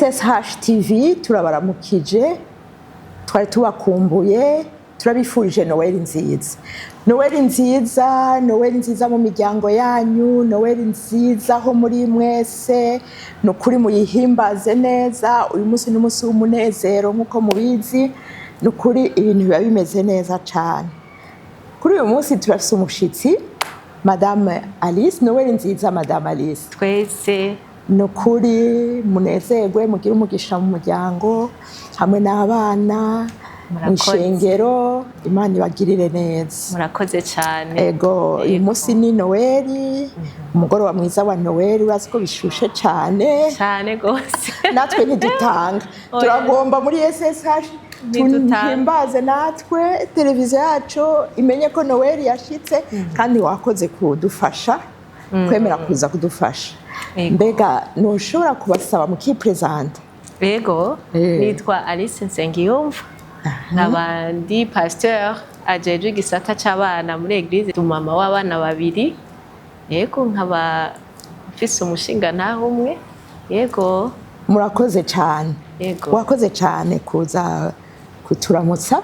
SSH TV turabaramukije, twari tubakumbuye, turabifurije Noel nziza. Noel nziza, Noel nziza mu miryango yanyu, Noel nziza ho muri mwese, nukuri muyihimbaze neza. Uyu munsi n'umunsi w'umunezero nkuko mubizi, nukuri ibintu biba bimeze neza cyane. Kuri uyu munsi turafise umushitsi, Madame Alice. Noel nziza Madame Alice. Twise nukuri munezerwe, mugire umugisha mu muryango hamwe n'abana, ishengero, Imana ibagirire neza. Murakoze cyane. Ego, uyu munsi ni Noeli, umugoroba mwiza wa Noeli, urazi ko bishushe cyane gose. Natwe ntidutanga, turagomba muri SSH tuhimbaze natwe, televiziyo yacu imenye ko Noeli yashitse, kandi wakoze kudufasha, kwemera kuza kudufasha. Mbega nushobora kubasaba mukipresenta? Ego, nitwa Alice Nsengiyumva, nkabandi pasteur ajeje igisata c'abana muri eglise, mama w'abana babiri. Yego, nkaba mfise umushinga naho umwe. Yego, murakoze cyane. Yego, wakoze cyane kuza kuturamutsa.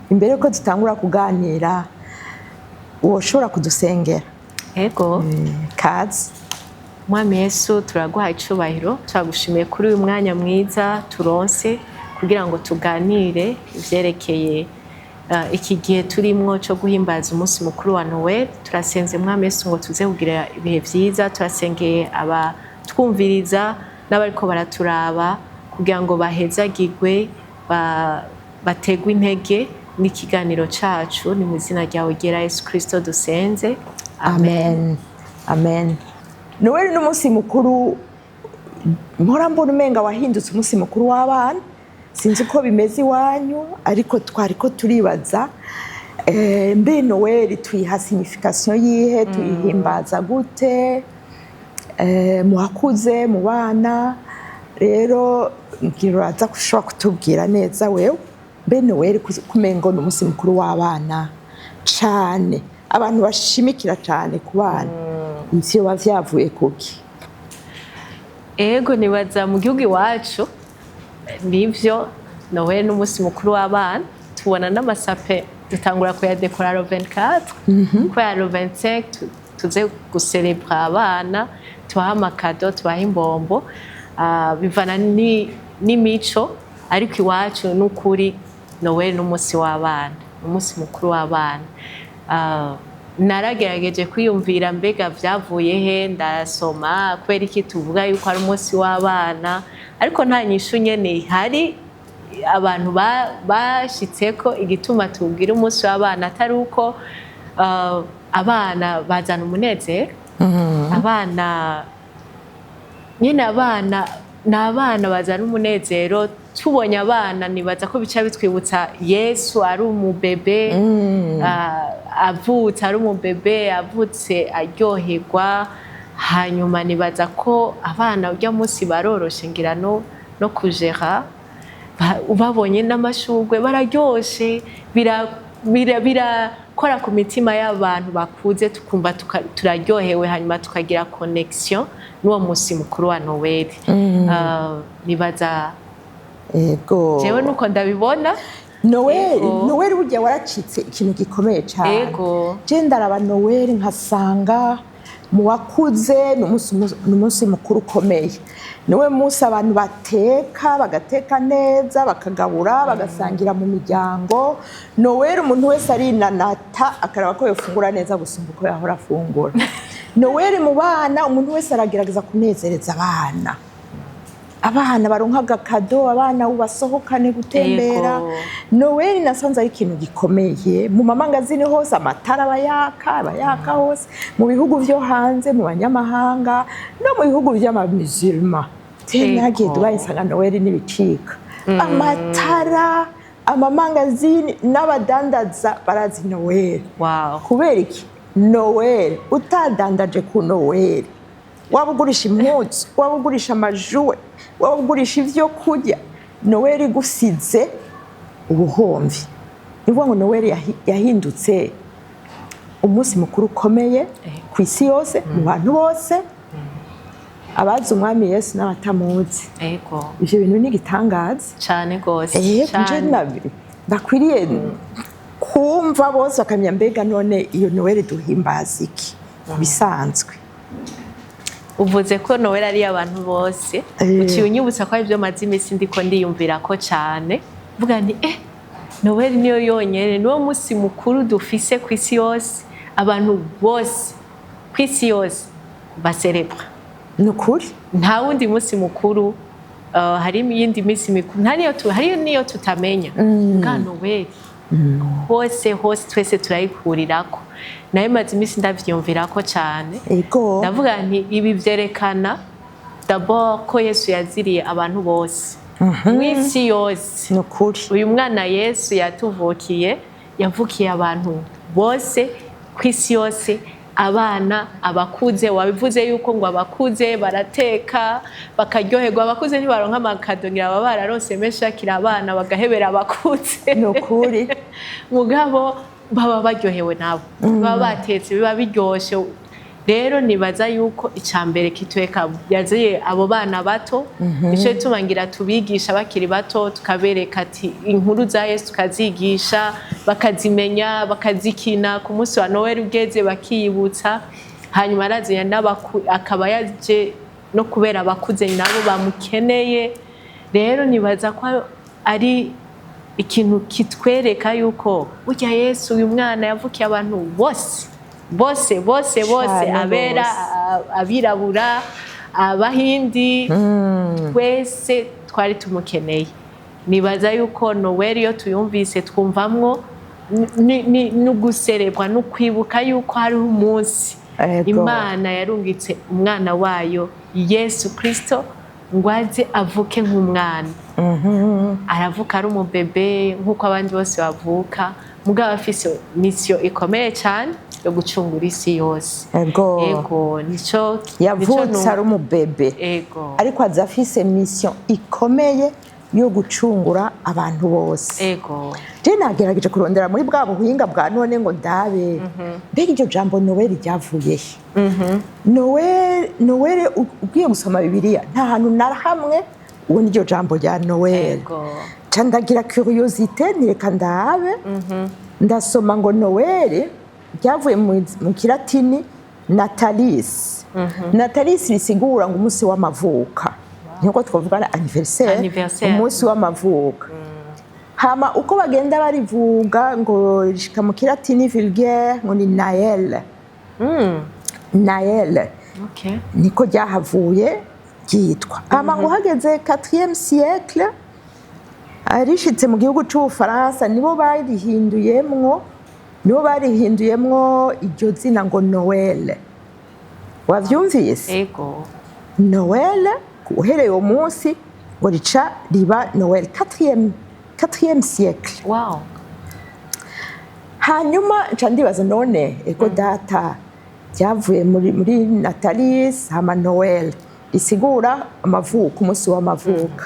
Imbere ko dutangura kuganira, woshobora kudusengera? Yego, kazi. Mwami Yesu, turaguhaye icubahiro, turagushimiye kuri uyu mwanya mwiza turonse kugira ngo tuganire ivyerekeye iki gihe turimwo cyo guhimbaza umunsi mukuru wa Noel. Turasenze Mwami Yesu ngo tuze kugira ibihe vyiza, turasengeye abatwumviriza n'abariko baraturaba kugira ngo bahezagirwe, bategwe intege n'ikiganiro cacu. Ni mu izina ryawe ryera Yesu Kristo dusenze, amen. Amen. Noel n'umunsi mukuru mpora mbona umenga wahindutse umunsi mukuru w'abana. Sinzi uko bimeze iwanyu, ariko twariko turibaza mbe Noel tuyiha signification yihe, tuyihimbaza gute muhakuze mu bana. Rero ngiraza kushobora kutubwira neza wewe, mbe Noel kumengo n'umunsi mukuru w'abana cane, abantu bashimikira cane ku bana. Ivyo bavyavuye kuki? Ego, nibaza mu gihugu iwacu nivyo Noel n'umunsi mukuru w'abana, tubona n'amasape dutangura kuyadekora le 24, kwa le 25 tuze gucelebra abana, tubaha amakado, tubaha imbombo, bivana n'imico, ariko iwacu n'ukuri Noel n'umunsi w'abana, umunsi mukuru w'abana. Naragerageje kwiyumvira mbega vyavuye he, ndasoma kwera iki tuvuga yuko ari umunsi w'abana, ariko nta nyishu nyene hari. Abantu bashitseko igituma tubwira umunsi w'abana atari uko abana bazana umunezero. Abana nyene, abana bazana umunezero. Tubonye abana nibaza ko bica bitwibutsa Yesu ari umubebe, avutse ari umubebe, avutse aryoherwa. Hanyuma nibaza ko abana urya munsi baroroshe ngira no kujera. Ubabonye n'amashugwe bararyoshe, birakora ku mitima y'abantu bakuze, tukumva turaryohewe, hanyuma tukagira connection n'uwo munsi mukuru wa Noel. Nibaza jewe nuko ndabibona. Noel burya waracitse ikintu gikomeye cyane. Je ndaraba Noel nkasanga mu wakuze n'umunsi mukuru ukomeye. Niwe munsi abantu bagateka neza, bakagabura, bagasangira mu miryango. Noel umuntu wese arinanata akaraba ko yofungura neza gusumba uko yahora afungura. Noel mu bana umuntu wese aragerageza kunezereza abana. Abana baronka agakado, abana ubasohokane gutembera. Noel nasanze ari ikintu gikomeye. Mu mamangazini hose amatara abayaka hose, mu bihugu vyo hanze, mu banyamahanga no mu bihugu vy'amamusulma. Nagiye Dubai nsanga Noel n'ibicika. Amatara, amamangazini n'abadandaza barazi Noel. Kubera iki? Noel utadandaje ku Noel, waba ugurisha impuzu, waba ugurisha amajuwe, waba ugurisha ivyo kurya, Noel gusize ubuhomvi. Nivuga ngo Noel yahindutse umunsi mukuru ukomeye ku isi yose, mu bantu bose. abazi umwami Yesu n'abatamuzi. Ego. Ivyo bintu ni gitangaza cyane gose. Cyane. Bakwiriye kumva bose bakamenya mbega none iyo Noel duhimbaza iki bisanzwe. Uvuze ko Noel ari abantu bose, uciye unyibutsa ko ibyo mazi imisi ndiko ndiyumvira ko cyane. Vuga nti Noel niyo yonyene niwo musi mukuru dufise ku isi yose, abantu bose ku isi yose baserebra. Nukuri nta wundi musi mukuru hari iyindi misi mikuru hari niyo tutamenya bwa Noel hose twese turayikurirako. Nayo mazi imisi ndavyumvirako cyane. Ndavuga nti ibi vyerekana d'abord ko Yesu yaziriye abantu bose mw'isi yose. Nukuri uyu mwana Yesu yatuvukiye yavukiye abantu bose ku isi yose, abana abakuze. Wabivuze yuko ngo abakuze barateka bakaryoherwa, abakuze ntibaronka amakado ngira baba bararose meshakira abana bagahebera abakuze. Nukuri mugabo baba baryohewe nabo baba batetse biba biryoshe. Rero nibaza yuko icambere kitweka yaziye abo bana bato, ico tubangira tubigisha bakiri bato, tukabereka ati inkuru za Yesu tukazigisha bakazimenya bakazikina. Ku munsi wa Noel ugeze bakiyibutsa, hanyuma araziye akaba yaje no kubera abakuze nabo bamukeneye. Rero nibaza ko ari ikintu kitwereka yuko burya Yesu uyu mwana yavukiye abantu bose abera abirabura abahindi twese twari tumukeneye. Nibaza yuko Noel yo tuyumvise twumvamwo n'uguserebwa no kwibuka yuko hari umunsi Imana yarungitse umwana wayo Yesu Kristo ngo aze avuke nk'umwana. Aravuka ari umubebe nk'uko abandi bose bavuka, mugabo afise mission ikomeye cyane yo gucungura isi yose. Ego nico yavutse ari umubebe, ariko aza afise mission ikomeye yo gucungura abantu bose. Je nagerageje kurondera muri bwa buhinga bwa none ngo ndabe mbega iryo jambo Noel ryavuye Noel ugiye gusoma Bibiliya nta hantu na hamwe uwo niryo jambo rya Noel. Candagira curiosité nireka ndabe ndasoma ngo Noel ryavuye mu kilatini Natalis. Natalis risigura ngo umunsi w'amavuka, niko twavuga anniversaire, umunsi w'amavuka. Hama uko bagenda barivuga ngo rishika mu kilatini vulgaire ngo ni Nael. Nael niko ryahavuye ryitwa. Hama ngo hageze 4e siècle arishitse mu gihugu c'Ubufaransa nibo barihinduyemwo iryo zina ngo Noel. Wavyumvise? Noel uhereye uwo munsi ngo rica riba Noel 4e siècle. Hanyuma nca ndibaza none ego data byavuye muri Natalis hama Noel isigura amavuko, umunsi w'amavuka.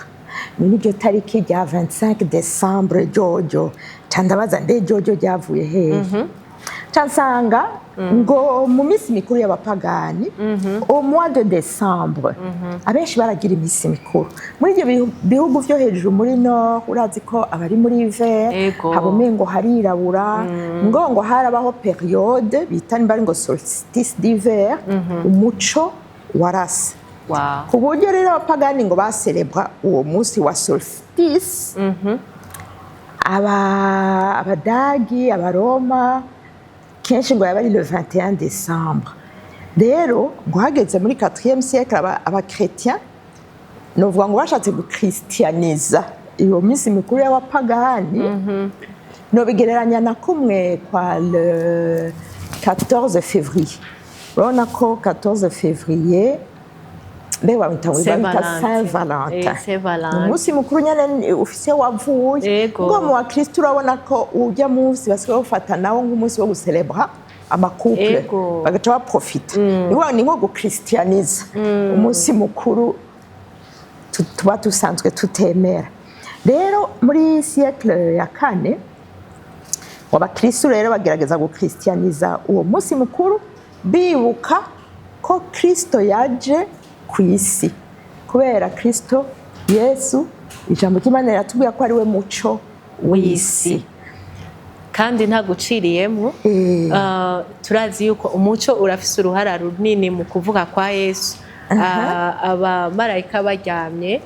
Ni ryo tariki rya 25 décembre jojo. Candabaza nde jojo ryavuye hehe? Cansanga ngo mu minsi mikuru y'abapagani au mois de décembre abenshi baragira imisi mikuru. Muri ibyo bihugu vyo hejuru muri no urazi ko abari muri hiver habome ngo harirabura, ngo harabaho periode bita nimbari ngo solstice d'hiver, umuco warase. Ku buryo rero abapagani ngo baserebra uwo munsi wa solstice. Abadagi abaroma kenshi ngo yabari le 21 décembre. Rero ngo hageze muri 4e siècle abakretien novuga ngo bashatse guchristianiza iyo minsi mikuru y'abapagani, no bigereranya na kumwe kwa le 14 février. Urabona ko 14 février bewa bita Saint-Valentin. Umunsi mukuru nyene ufise wavuye. Ngo mu bakristo urabona ko ujya munsi basigaye bafata nawo nk'umunsi wo gucelebra amakouple bagaca baprofita. Ni nko guchristianiza umunsi mukuru tuba dusanzwe tutemera. Rero muri siècle ya 4 abakristo rero bagerageza guchristianiza uwo munsi mukuru bibuka ko Kristo yaje kw'isi kubera Kristo Yesu ijambo ry'Imana riratubwira ko ari we muco w'isi kandi nta guciriyemo. Turazi yuko umuco urafise uruhara runini mu kuvuga kwa Yesu. Abamarayika baryamye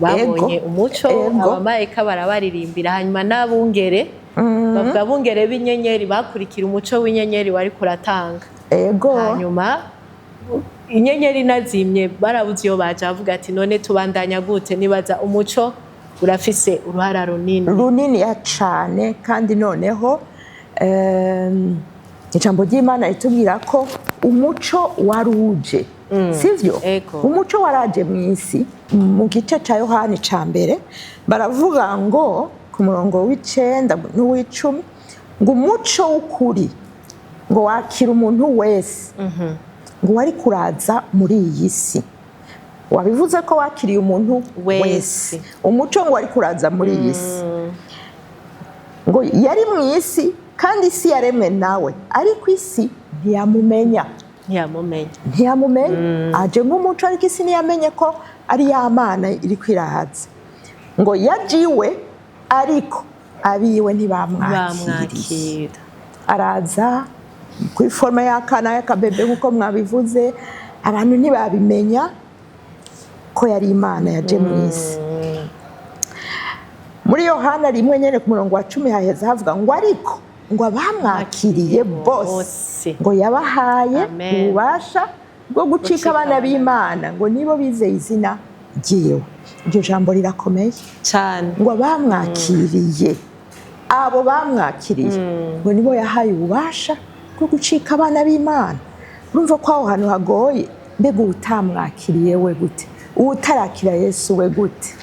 babonye umuco, abamarayika barabaririmbira, hanyuma n'abungere bavuga abungere b'inyenyeri bakurikira umuco w'inyenyeri wari kuratanga. Hanyuma inyenyeri nazimye barabuze iyo baje bavuga ati none tubandanya gute, nibaza umuco urafise uruhara runini ya cane. Kandi noneho ijambo ry'Imana ritubwira ko umuco waruje, sivyo? Umuco waraje mw'isi. Mu gice ca Yohani ca mbere baravuga ngo ku murongo w'9 n'uw'10 ngo umuco w'ukuri ngo wakira umuntu wese ngo wari kuraza muri iyi si. Wabivuze ko wakiriye umuntu wese, umuco ngo wari kuraza muri iyi si, ngo yari mu isi kandi isi yaremwe nawe, ariko isi ntiyamumenya. Aje nk'umuco ariko isi ntiyamenye ko ari ya Mana iri kwirahaza. Ngo yajiwe ariko abiwe ntibamwakira. Araza kuri forma y'akana y'akabebe nk'uko mwabivuze, abantu ntibabimenya ko yari Imana yaje mu isi. Muri Yohana 1 nyene ku murongo wa 10 haheze havuga ngo ariko ngo abamwakiriye bose ngo yabahaye ububasha bwo gucika abana b'Imana, ngo nibo bizeye izina ryiwe. Iryo jambo rirakomeye cyane, ngo abamwakiriye, abo bamwakiriye ngo nibo yahaye ububasha bwo gucika abana b'Imana. Urumva ko aho hantu hagoye. Mbega utamwakiriye we gute? Utarakira Yesu we gute?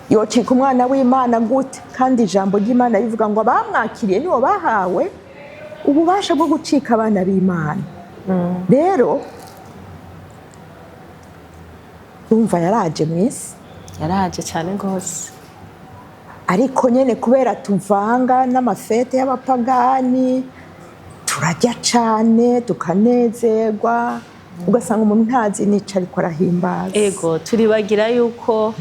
Yocika umwana w'Imana gute? Kandi ijambo ry'Imana rivuga ngo abamwakiriye nibo bahawe ububasha bwo gucika abana b'Imana. Rero urumva yaraje mw'isi, yaraje cyane gose. Ariko nyene kubera tuvanga n'amafete y'abapagani turajya cane tukanezerwa, ugasanga umuntu ntazi nica ariko arahimbaza. Turibagira yuko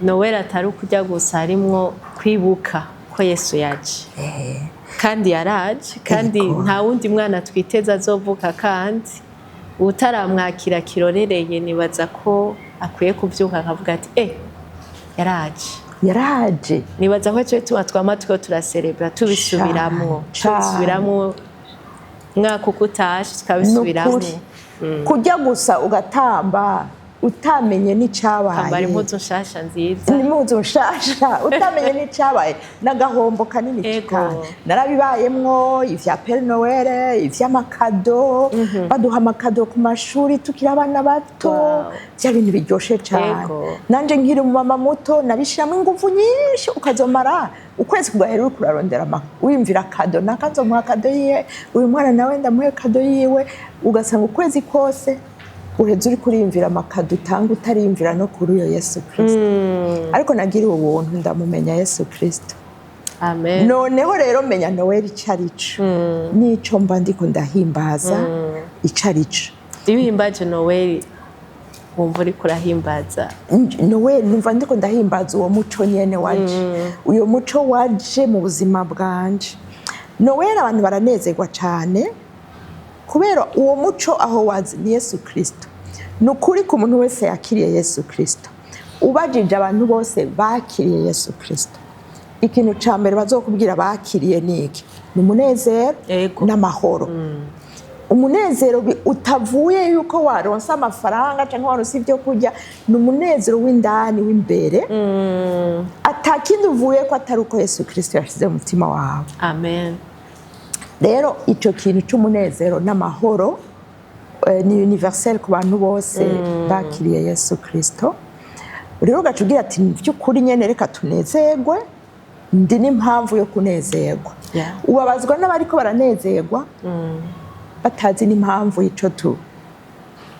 Noweli atari ukujya gusa, harimwo kwibuka ko Yesu yaje. Kandi yaraje, kandi nta wundi mwana twiteza azovuka, kandi utaramwakira kirorereye nibaza ko akwiye kubyuka akavuga ati yaraje. Nibaza ko cyo twama turaserebra tubisubiramwo mwaka uko utashe tukabisubiramwo. Kujya gusa ugatamba utamenye n'icabaye, kambara impuzu nshasha nziza, impuzu nshasha utamenye n'icabaye, n'agahombo kanini cyane. Narabibayemwo ivya Père Noël, ivy'amakado, baduha amakado ku mashuri tukira abana bato, bya bintu biryoshe cyane. Nanje nkiri mu mama muto nabishiramo ingufu nyinshi, ukazomara ukwezi kugahera uri kurarondera wimvira kado, nakazomuha kado yiwe, uyu mwana nawe ndamuhe kado yiwe, ugasanga ukwezi kose uheze uri kuriyumvira amakado utanga utariyumvira no kuri uyo Yesu Kristo. Ariko nagiriwe ubuntu ndamumenya Yesu Kristo. Amen. Noneho rero menya Noweli icarico, nico mba ndiko ndahimbaza icarico. Iyo uhimbaje Noweli wumva uri kurahimbaza Noweli, numva ndiko ndahimbaza uwo muco nyene waje, uyo muco waje mu buzima bwanje. Noweli abantu baranezerwa cyane kubera uwo muco aho wazi ni Yesu Kristo. Nukuri ku muntu wese yakiriye Yesu Kristo, ubajije abantu bose bakiriye Yesu Kristo, ikintu ca mbere bazokubwira bakiriye niki? Ni umunezero n'amahoro. Umunezero utavuye yuko waronsa amafaranga cyangwa waronsa ibyo kurya, ni umunezero w'indani w'imbere, atakindi uvuye ko atari uko Yesu Kristo yashize mu mutima wawe. Amen. Rero ico kintu cy'umunezero n'amahoro ni universel ku bantu bose bakiriye Yesu Kristo. Rero gacubwira ati by'ukuri nyene reka tunezerwe, ndi n'impamvu yo kunezerwa. Ubabazwa n'abariko baranezerwa batazi n'impamvu ico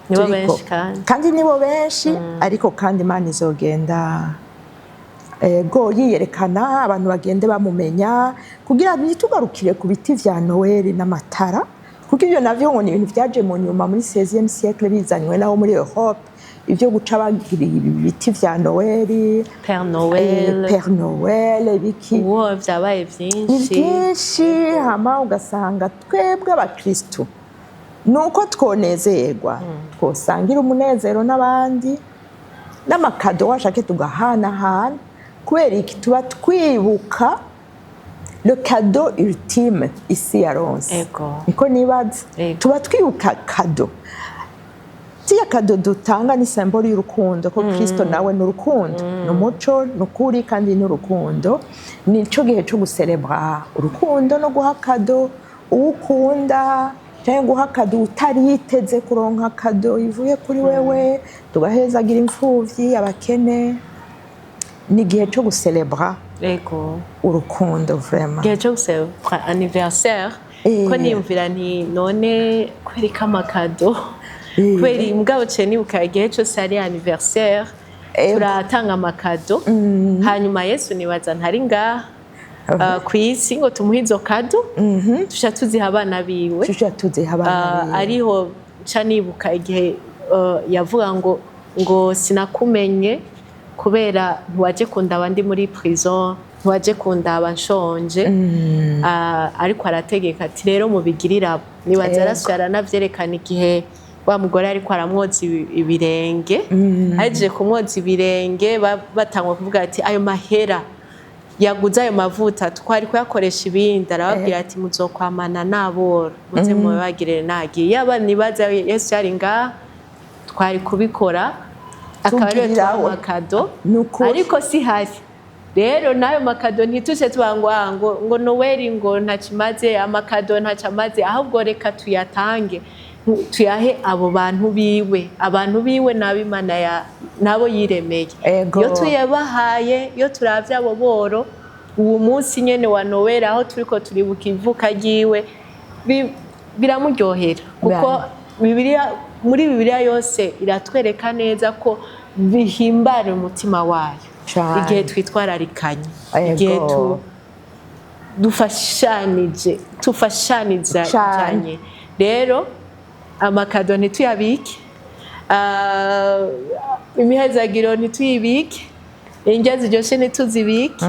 nibo benshi kandi nibo benshi, ariko kandi Imana izogenda yiyerekana, abantu bagende bamumenya, kugira ngo tugarukire ku biti vya Noweli n'amatara, kuko ibyo navyo ngo ni ibintu vyaje mu nyuma muri 16e siècle bizanywe naho muri Europe ibyo guca bagira ibiti vya Noëli, Père Noël, Père Noël biki uwo vyabaye vyinshi hama ugasanga twebwe abakristo nuko twonezerwa twosangira umunezero n'abandi n'amakado washake tugahanahana kubera iki tuba twibuka le cadeau ultime ici à Ronse niko nibaza tuba twibuka cadeau tiya cadeau dutanga ni symbole y'urukundo ko Kristo nawe n'urukundo n'umuco n'ukuri kandi n'urukundo nico gihe cyo gucelebra urukundo no guha cadeau ukunda cyangwa guha cadeau utari yiteze kuronka cadeau ivuye kuri wewe tugahezagira imfuvyi abakene ni gihe cyo gucelebra urukundo vraiment gihe cyo gucelebra anniversaire ko niyumvira nti none kwereka amakado kweri mugabo cye nibuka igihe cyose ari anniversaire turatanga amakado hanyuma Yesu nibaza ntari ngaha ku isi ngo tumuhe izo kado tuja tuziha abana biwe ariho nca nibuka igihe yavuga ngo sinakumenye kubera ntiwaje kundaba ndi muri prison ntiwaje kundaba nshonje ariko arategeka ati rero mubigirira nibaza arasubira aranavyerekana igihe wa mugore ariko aramwoza ibirenge aje kumwoza ibirenge batangwa kuvuga ati ayo mahera yaguze ayo mavuta twari kuyakoresha ibindi arababwira ati muzokwamana nabora muze mubagirire nagiye yaba nibaza Yesu yari ngaha twari kubikora akaba ariyo amakado ariko si hari rero nayo makado ntituje tubangwa ngo Noëli ngo ntakimaze amakado ntacamaze ahubwo reka tuyatange tuyahe abo bantu biwe n'abimana nabo yiremeye iyo tuyabahaye iyo turavye abo boro uwo munsi nyene wa Noëli aho turiko turibuka ivuka ryiwe biramuryohera kuko muri Bibiliya yose iratwereka neza ko bihimbara umutima wayo igihe twitwararikanye igihe tufashanije cyane rero amakado ntituyabike imihezagiro ntituyibike indya ziryoshe ntituzibike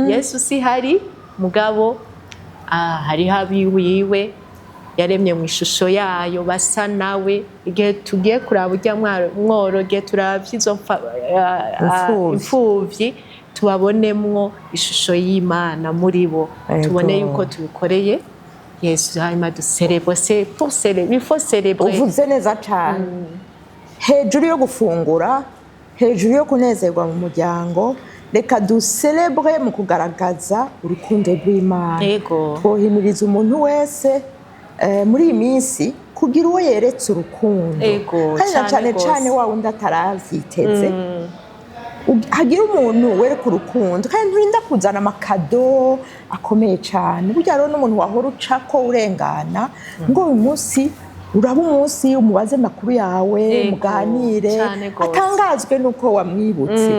Yesu si hari mugabo hariho abiwiwe yaremye mu ishusho yayo basa nawe igihe tugiye kuraba urya mworo igihe turavye izo imfuvyi tubabonemwo ishusho y'Imana muri bo tubone yuko tubikoreye Yesu hanyuma ducelebre c'est pour célébrer il faut célébrer uvuze neza cyane hejuru yo gufungura hejuru yo kunezerwa mu muryango reka ducelebre mu kugaragaza urukundo rw'Imana bohimiriza umuntu wese muri iyi minsi kugira uwo yeretse urukundo kandi cyane cyane wa wundi ataravyiteze hagira umuntu wereka urukundo kandi nturinda kuzana amakado akomeye cyane burya rero n'umuntu wahora ucako urengana ngo uyu munsi uraba umunsi umubaze makuru yawe muganire atangazwe nuko wamwibutse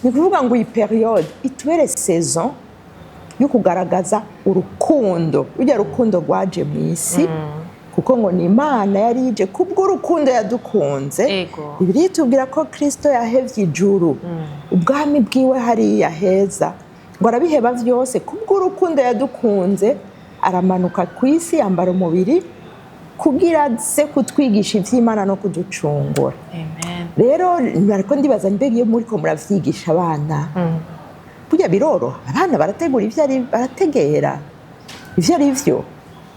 ni kuvuga ngo iyi periode itubere saison yo kugaragaza urukundo urya rukundo rwaje mu isi kuko ngo ni Imana yari ije kubwo urukundo yadukunze Bibiliya itubwira ko Kristo yahevye ijuru ubwami bwiwe hariya heza ngo arabiheba vyose kubwo urukundo yadukunze aramanuka ku isi yambara umubiri kugira se kutwigisha ivy'Imana no kuducungura rero nariko ndibaza mbega iyo muriko muravyigisha abana burya biroroha abana barategura barategera ivyo ari vyo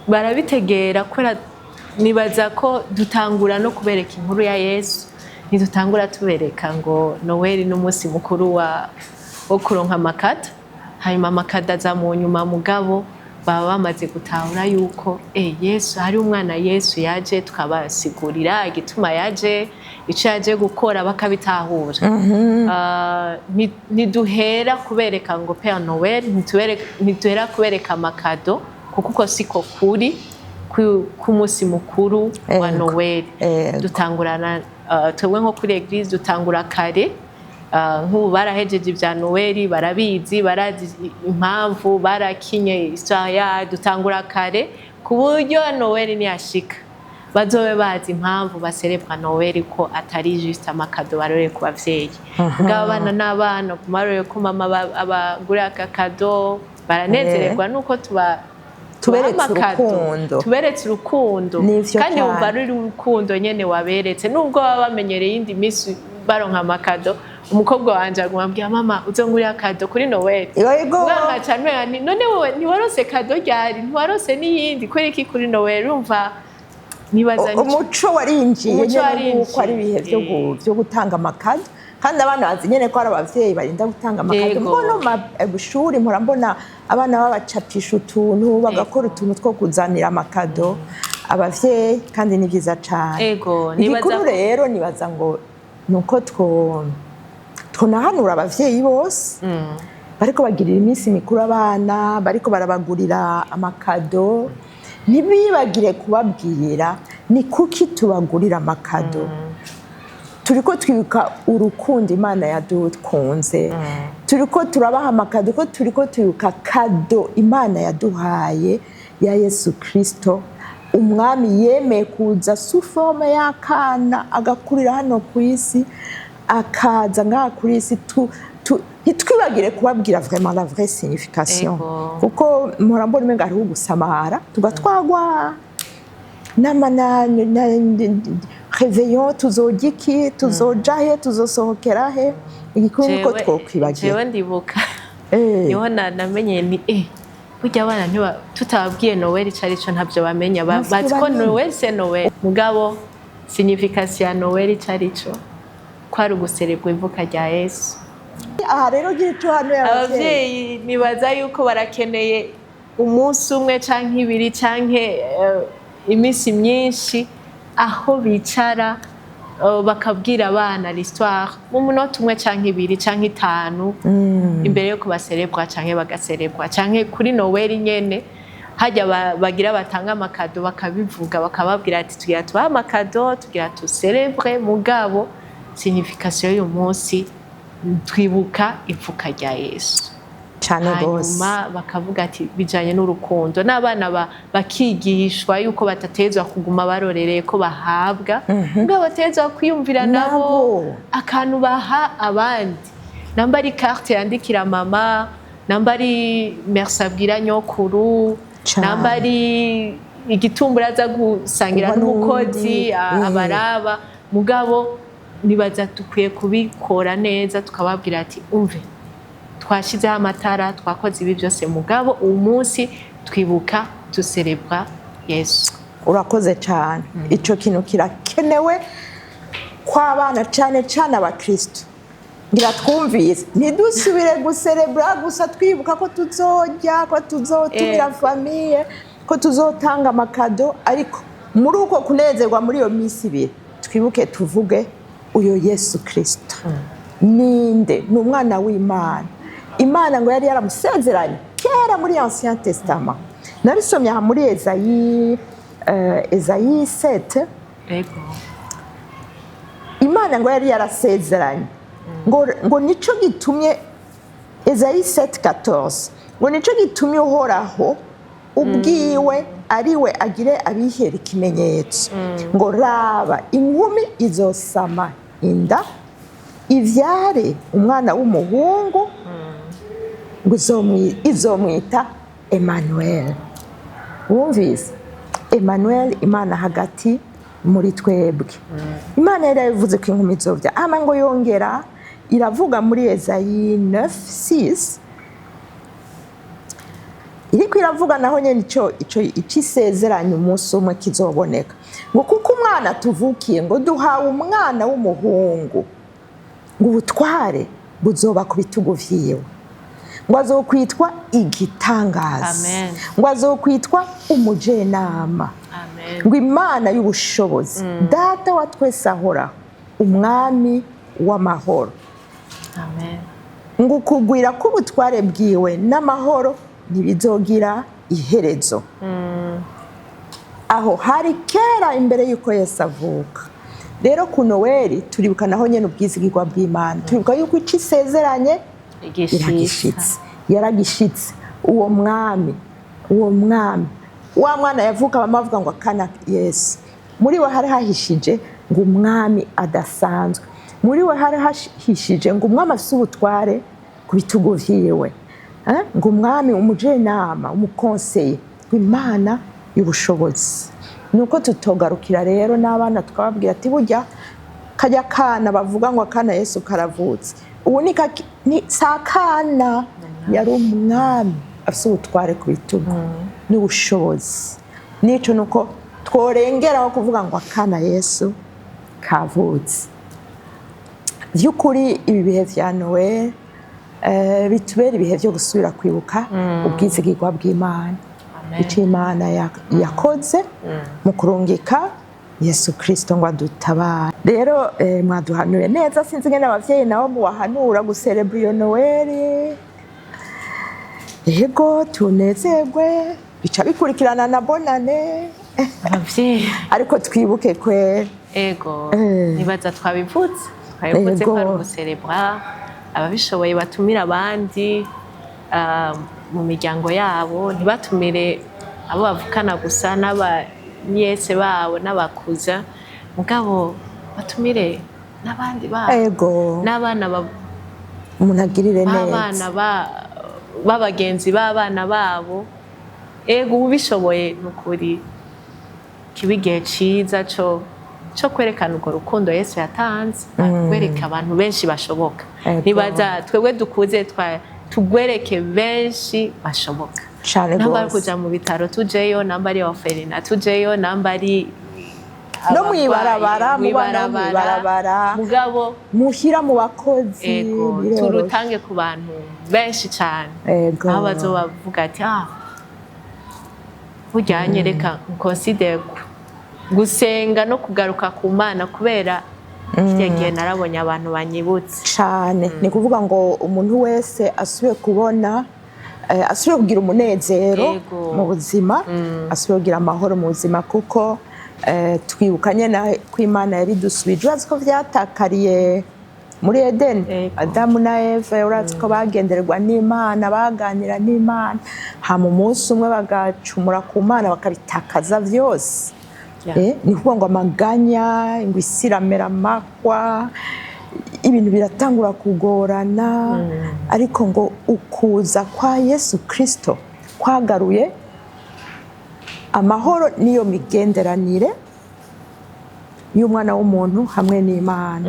barabitegera kubera nibaza ko dutangura no kubereka inkuru ya Yesu ntidutangura tubereka ngo Noëli n'umunsi mukuru wo kuronka amakado hanyuma amakado aza mu nyuma mugabo baba bamaze gutahura yuko Yesu hari umwana Yesu yaje tukabasigurira igituma yaje icyo yaje gukora bakabitahura ntiduhera kubereka ngo Père Noël ntituhera kubereka amakado kuko uko siko kuri ku munsi mukuru wa Noël dutangurana twebwe nko kuri Eglise dutangura kare nk'ubu barahejeje ibya Noël barabizi barazi impamvu barakinye isaha dutangura kare ku buryo Noel niyashika bazobe bazi impamvu baserebwa Noel ko atari juste amakado barore ku bavyeyi ngabana n'abana kumarore ko mama abagura akakado baranezererwa nuko tuberetse urukundo kandi umva ari urukundo nyene waberetse nubwo baba bamenyereye indi misi baronka amakado umukobwa wanje agumabwira mama uzongurira akado kuri Noel nganga cyane none wowe ntiwarose kado ryari ntiwarose n'iyindi kuri iki kuri Noel umva nibaza umuco warinjiye nuko ari bihe byo gutanga amakado kandi abana bazi nyene ko ari abavyeyi barinda gutanga amakado mbono bushuri mpora mbona abana babacapisha utuntu bagakora utuntu two kuzanira amakado abavyeyi kandi ni byiza cyane igikuru rero nibaza ngo nuko twonahanura abavyeyi bose bariko bagirira iminsi mikuru abana bariko barabagurira amakado ntibibagire kubabwira ni kuki tubagurira amakado turiko twibuka urukundo Imana yadukunze turiko turabaha amakado ko turiko twibuka kado Imana yaduhaye ya Yesu Kristo umwami yemeye kuza sous forme y'akana agakurira hano ku isi akaza ngaha kuri isi ntitwibagire kubabwira vraiment la vraie signification kuko mpora mbona umenga hariho gusamara tugatwagwa réveillon tuzojya iki tuzoja he tuzosohokera he igikuru nuko twokwibagira jewe ndibuka niho namenye ni burya abana tutababwiye Noel icarico ntabyo bamenya bazi ko Noel c'est Noel mugabo signification ya Noel icarico kwari uguserebwa ivuka rya Yesu aha rero gico hano abavyeyi nibaza yuko barakeneye umunsi umwe canke ibiri canke imisi myinshi aho bicara bakabwira abana l'histoire mu munota umwe canke ibiri canke itanu imbere yo kubaserebwa canke bagaserebwa canke kuri Noel nyene hajya bagira batanga amakado bakabivuga bakababwira ati tugira tubaha amakado tugira tuserebre mugabo signification y'uyu munsi twibuka ivuka rya Yesu cyane gose hanyuma bakavuga ati bijanye n'urukundo n'abana bakigishwa yuko batatezwa kuguma barorereye ko bahabwa ngo batezwa kwiyumvira nabo akantu baha abandi namba ari carte yandikira mama namba ari merci abwira nyokuru namba ari igitumbura aza gusangira n'umukozi abaraba mugabo nibaza tukwiye kubikora neza tukababwira ati umve twashizeho amatara twakoze ibi byose mugabo uyu munsi twibuka tuserebwa Yesu urakoze cyane ico kintu kirakenewe kw'abana cyane cyane abakristo ngira twumvise ntidusubire guserebra gusa twibuka ko tuzojya ko tuzotumira famille ko tuzotanga amakado ariko muri uko kunezerwa muri iyo minsi ibiri twibuke tuvuge uyo Yesu Kristo ninde ni umwana w'Imana Imana ngo yari yaramusezeranye kera muri Ancien Testament narisomye aha muri Ezayi 7 Imana ngo yari yarasezeranye ngo nico gitumye Ezayi 7:14 ngo nico gitumye uhoraho ubwiwe ariwe agire abihera ikimenyetso ngo raba inkumi izosama inda ivyare umwana w'umuhungu ngo izomwita Emmanuel wumvise Emmanuel Imana hagati muri twebwe Imana yari yavuze ko inkumi izovya ama ngo yongera iravuga muri Ezayi 9:6 iriko iravuga naho nyene ico isezeranye umunsi umwe kizoboneka ngo kuko umwana tuvukiye ngo duhawe umwana w'umuhungu ngo ubutware buzoba ku bitugu vyiwe ngo azokwitwa igitangaza ngo azokwitwa umujenama ngo Imana y'ubushobozi data wa twese ahora umwami w'amahoro ngo kugwira k'ubutware bwiwe n'amahoro ntibizogira iherezo aho hari kera imbere yuko Yesu avuka rero ku Noel turibuka naho nyene ubwizigirwa bw'Imana turibuka yuko ici sezeranye yaragishitse uwo mwami wa mwana yavuka bamavuga ngo akana Yesu muri we hari hahishije ngo umwami adasanzwe muri we hari hahishije ngo umwami afise ubutware ku bitugu vyiwe ngo umwami umujenama umukonseye w'Imana y'ubushobozi nuko tutogarukira rero n'abana twababwira ati burya kajya kana bavuga ngo akana Yesu karavutse ubu ni sakana yari umwami afise ubutware ku bitugu n'ubushobozi nico nuko tworengeraho kuvuga ngo akana Yesu kavutse by'ukuri ibi bihe vya Noel bitubera ibihe byo gusubira kwibuka ubwizigirwa bw'Imana icyo Imana yakoze mu kurungika Yesu Kristo ngo adutabare rero mwaduhanuye neza sinzi ngene abavyeyi nabo mubahanura guserebra iyo Noel yego tunezerwe bica bikurikirana na bonane abavyeyi ariko twibuke kwe ego nibaza twabivutse ko ari guserebra ababishoboye batumira abandi mu miryango yabo ntibatumire abo bavukana gusa n'abanyese babo n'abakuza mugabo batumire n'abandi babo ego n'abana umunagirire neza abana babagenzi b'abana babo ego ubishoboye nukuri kibigihe ciza cyo kwerekana urwo rukundo Yesu yatanze kwereka abantu benshi bashoboka nibaza twebwe dukuze tugwereke benshi bashoboka nambari kuja mu bitaro tujeyo nambari oferina tujeyo nambari no mwibarabara mwibarabara mugabo muhira mu bakozi turutange ku bantu benshi cyane aho bazobavuga ati bujyanye reka consider gusenga no kugaruka ku Mana kubera gihe narabonye abantu banyibutse cyane ni kuvuga ngo umuntu wese asubiye kubona asubiye kugira umunezero mu buzima asubiye kugira amahoro mu buzima kuko twibukanye na ko Imana yabidusubije urazi ko vyatakariye muri Edeni Adamu na Eva urazi ko bagendererwa n'Imana baganira n'Imana hama umunsi umwe bagacumura ku Mana bakabitakaza vyose ni kuvuga ngo amaganya ngo isi iramera amakwa ibintu biratangura kugorana ariko ngo ukuza kwa Yesu Kristo kwagaruye amahoro niyo migenderanire y'umwana w'umuntu hamwe n'Imana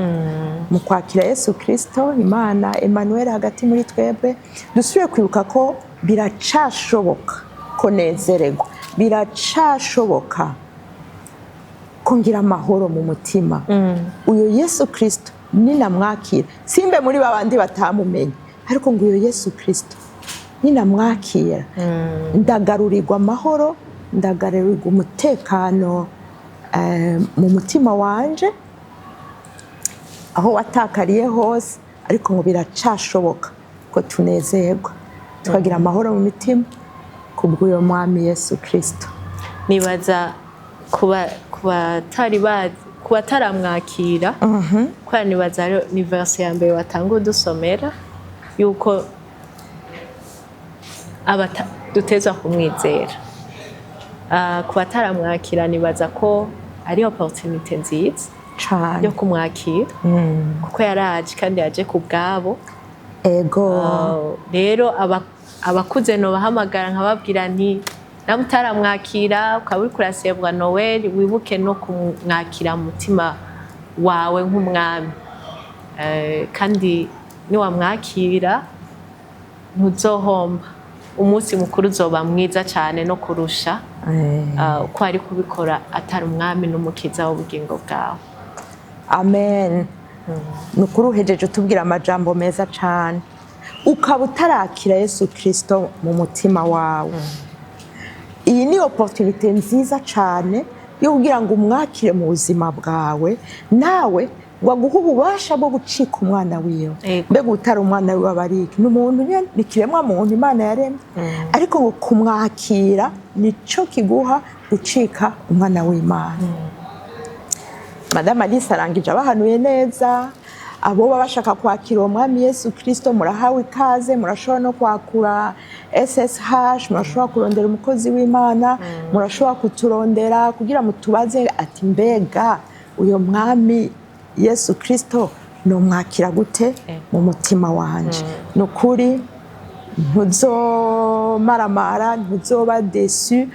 mu kwakira Yesu Kristo Imana Emmanuel hagati muri twebwe dusubiye kwibuka ko biracashoboka ko nezererwa biracashoboka kongira amahoro mu mutima uyo Yesu Kristo ninamwakira simbe muri babandi batamumenye ariko ngo uyo Yesu Kristo ninamwakira ndagarurirwa amahoro ndagarurirwa umutekano mu mutima wanje aho watakariye hose ariko ngo biracashoboka ko tunezerwa tukagira amahoro mu mitima kubw'uyo mwami Yesu Kristo nibaza kubataramwakira kwa nibaza ni verse ya mbere watanga udusomera yuko dutezwa kumwizera kubataramwakira nibaza ko ari opportunity nziza yo kumwakira kuko yaraje kandi yaje ku bwabo ego rero abakuze no bahamagara nkababwira nti namutaramwakira ukaba uri kurasebwa Noel wibuke no kumwakira mutima wawe nk'umwami kandi niwamwakira ntuzohomba umunsi mukuru uzoba mwiza cyane no kurusha uko ari kubikora atari umwami n'umukiza w'ubugingo bwawe amen nukuri uhejeje utubwira amajambo meza cyane ukaba utarakira Yesu Kristo mu mutima wawe iyi ni opportunity nziza cyane yo kugira ngo umwakire mu buzima bwawe nawe ngo aguhe ububasha bwo gucika umwana wiwe mbega utari umwana wiwe abariki n'umuntu nyene nikiremwa muntu Imana yaremye ariko ngo kumwakira nico kiguha gucika umwana w'Imana Madame Alice arangije abahanuye neza abo baba bashaka kwakira umwami Yesu Kristo murahawe ikaze, murashobora no kwakura SSH, murashobora kurondera umukozi w'Imana, murashobora kuturondera kugira mutubaze ati mbega uyo mwami Yesu Kristo no mwakira gute mu mutima wanje. Nukuri ntuzomaramara, ntuzoba déçu,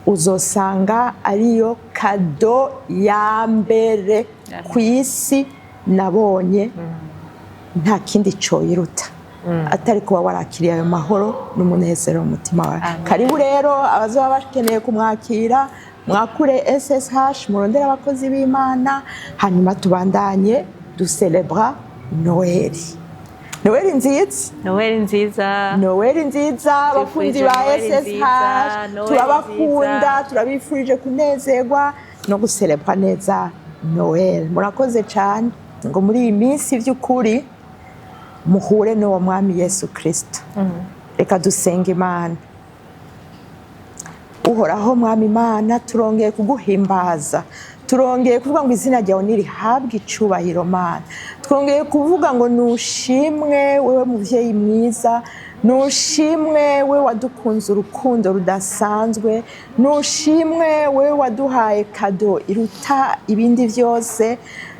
uzosanga ariyo kado ya mbere ku isi nabonye, nta kindi coyiruta atari kuba warakiriye ayo mahoro n'umunezero mu mutima wawe. Karibu rero abazoba bakeneye kumwakira, mwakure SSH, murondera abakozi b'Imana, hanyuma tubandanye ducelebra Noeli. Noeli nziza, Noeli nziza, Noeli nziza, abakunzi ba SSH turabakunda, turabifurije kunezerwa no gucelebra neza Noeli. Murakoze cyane ngo muri iyi minsi by'ukuri muhure n'uwo mwami Yesu Kristo. Reka dusenge Imana. Uhoraho mwami Imana, turongeye kuguhimbaza, turongeye kuvuga ngo izina ryawe nirihabwe icubahiro Mana, twongeye kuvuga ngo nushimwe wewe muvyeyi mwiza, nushimwe wewe wadukunze urukundo rudasanzwe, nushimwe wewe waduhaye kado iruta ibindi vyose,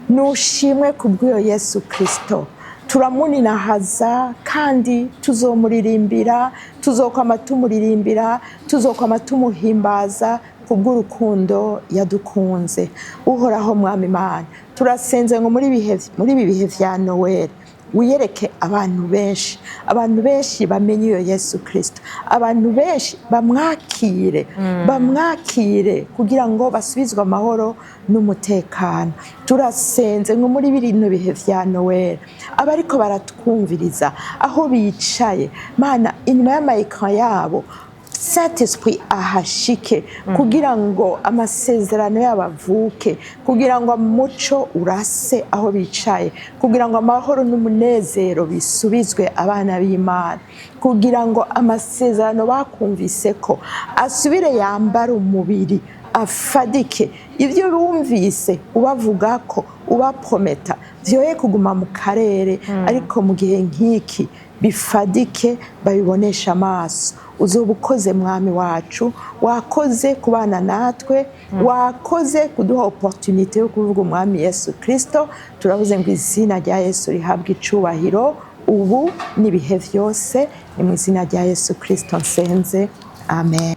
nushimwe kubw'uyo Yesu Kristo. Turamuninahaza kandi tuzomuririmbira, tuzokwama tumuririmbira, tuzokwama tumuhimbaza kubw'urukundo yadukunze. Uhoraho mwami Imana, turasenze ngo muri ibi bihe vya Noel wiyereke abantu benshi bamenye iyo Yesu Kristo, abantu benshi bamwakire kugira ngo basubizwe amahoro n'umutekano. Turasenze ngo muri bino bihe vya Noel abariko baratwumviriza aho bicaye Mana, inyuma y'amayekran yabo Saint-Esprit ahashike kugira ngo amasezerano yabavuke, kugira ngo umuco urase aho bicaye, kugira ngo amahoro n'umunezero bisubizwe abana b'Imana, kugira ngo amasezerano bakumvise ko asubire yambara umubiri afadike, ibyo bumvise ubavuga ko ubaprometa vyoye kuguma mu karere, ariko mu gihe nk'iki bifadike babibonesha amaso. Uzoba ukoze mwami wacu, wakoze kubana natwe, wakoze kuduha opportunité yo kuvuga umwami Yesu Kristo. Turavuze ngo izina rya Yesu rihabwe icubahiro ubu n'ibihe vyose, ni mu izina rya Yesu Kristo nsenze, amen.